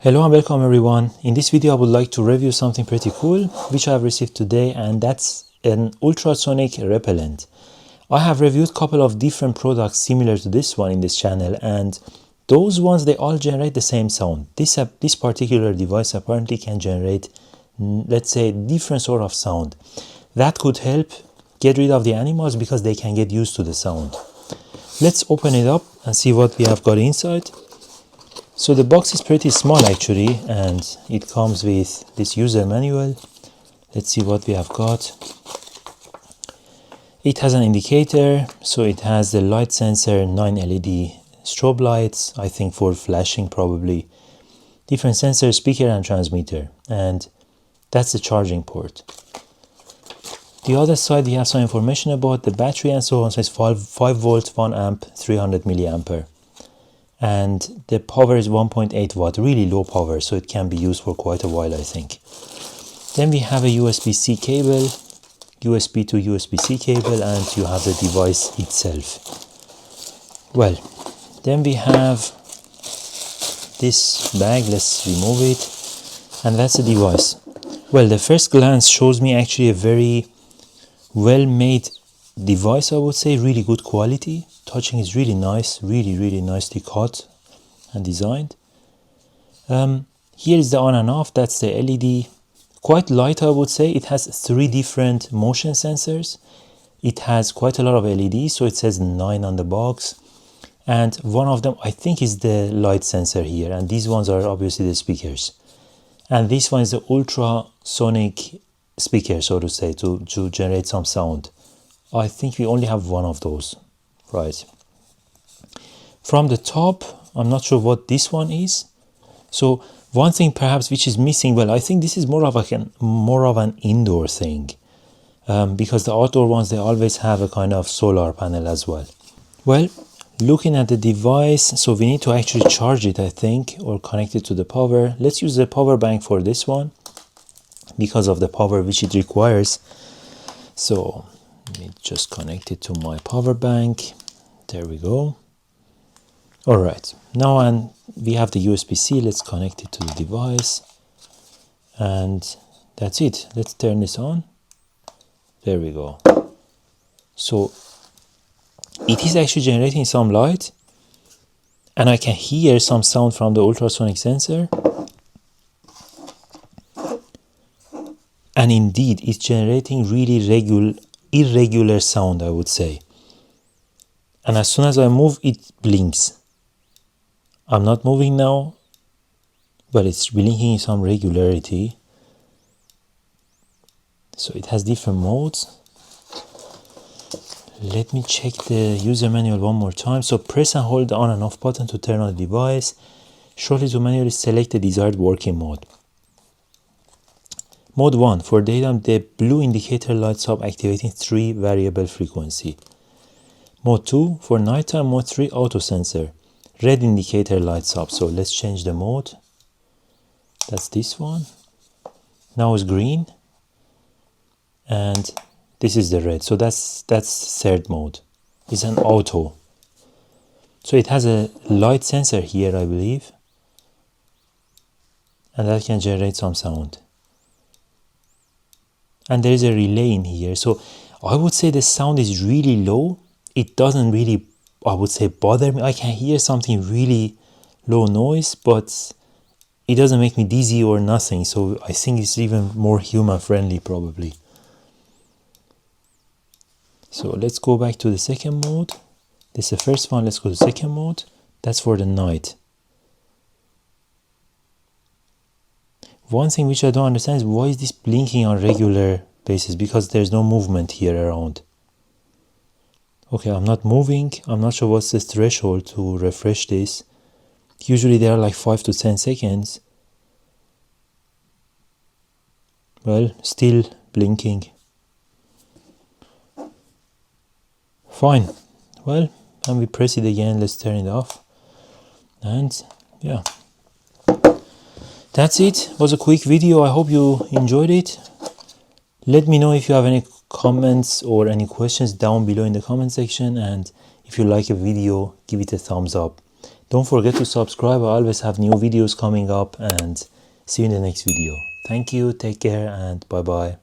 Hello and welcome everyone. In this video I would like to review something pretty cool which I have received today, and that's an ultrasonic repellent. I have reviewed a couple of different products similar to this one in this channel, and those ones, they all generate the same sound. This particular device apparently can generate, let's say, different sort of sound. That could help get rid of the animals because they can get used to the sound. Let's open it up and see what we have got inside. So the box is pretty small actually, and it comes with this user manual. Let's see what we have got. It has an indicator, so it has the light sensor, 9 LED strobe lights, I think for flashing probably. Different sensor, speaker and transmitter, and that's the charging port. The other side we have some information about the battery and so on. So it's 5 volts, 1 amp, 300 milliampere. And the power is 1.8 watt, really low power, so it can be used for quite a while, I think. Then we have a USB-C cable, USB to USB-C cable, and you have the device itself. Well, then we have this bag. Let's remove it, and that's the device. Well, the first glance shows me actually a very well-made device, I would say, really good quality. Touching is really nice, really nicely cut and designed. Here is the on and off, that's the LED. Quite light, I would say. It has 3 different motion sensors. It has quite a lot of LEDs, so it says 9 on the box. And one of them, I think, is the light sensor here. And these ones are obviously the speakers. And this one is the ultrasonic speaker, so to say, to generate some sound. I think we only have one of those. Right. From the top, I'm not sure what this one is. So one thing perhaps which is missing, well, I think this is more of an indoor thing, because the outdoor ones, they always have a kind of solar panel as well. Well, looking at the device, so we need to actually charge it, I think, or connect it to the power. Let's use the power bank for this one because of the power which it requires. So let me just connect it to my power bank. There we go. All right, now and we have the USB-C. Let's connect it to the device, and that's it. Let's turn this on. There we go. So it is actually generating some light, and I can hear some sound from the ultrasonic sensor. And indeed, it's generating really irregular sound, I would say. And as soon as I move, it blinks. I'm not moving now, but it's blinking in some regularity. So it has different modes. Let me check the user manual one more time. So press and hold the on and off button to turn on the device. Shortly to manually select the desired working mode. Mode 1. For daytime, the blue indicator lights up, activating 3 variable frequency. Mode 2. For nighttime, mode 3, auto sensor. Red indicator lights up. So let's change the mode. That's this one. Now it's green. And this is the red. So that's third mode. It's an auto. So it has a light sensor here, I believe. And that can generate some sound. And there is a relay in here. So I would say the sound is really low. It doesn't really, I would say, bother me. I can hear something really low noise, but it doesn't make me dizzy or nothing. So I think it's even more human friendly probably. So let's go back to the second mode. This is the first one. Let's go to second mode. That's for the night. One thing which I don't understand is why is this blinking on regular basis, because there's no movement here around. Okay, I'm not moving. I'm not sure what's the threshold to refresh this. Usually they are like 5 to 10 seconds. Well, still blinking. Fine. Well, and we press it again. Let's turn it off. And yeah. That's it. It was a quick video. I hope you enjoyed it. Let me know if you have any comments or any questions down below in the comment section, and if you like a video, give it a thumbs up. Don't forget to subscribe. I always have new videos coming up, and see you in the next video. Thank you, take care, and bye bye.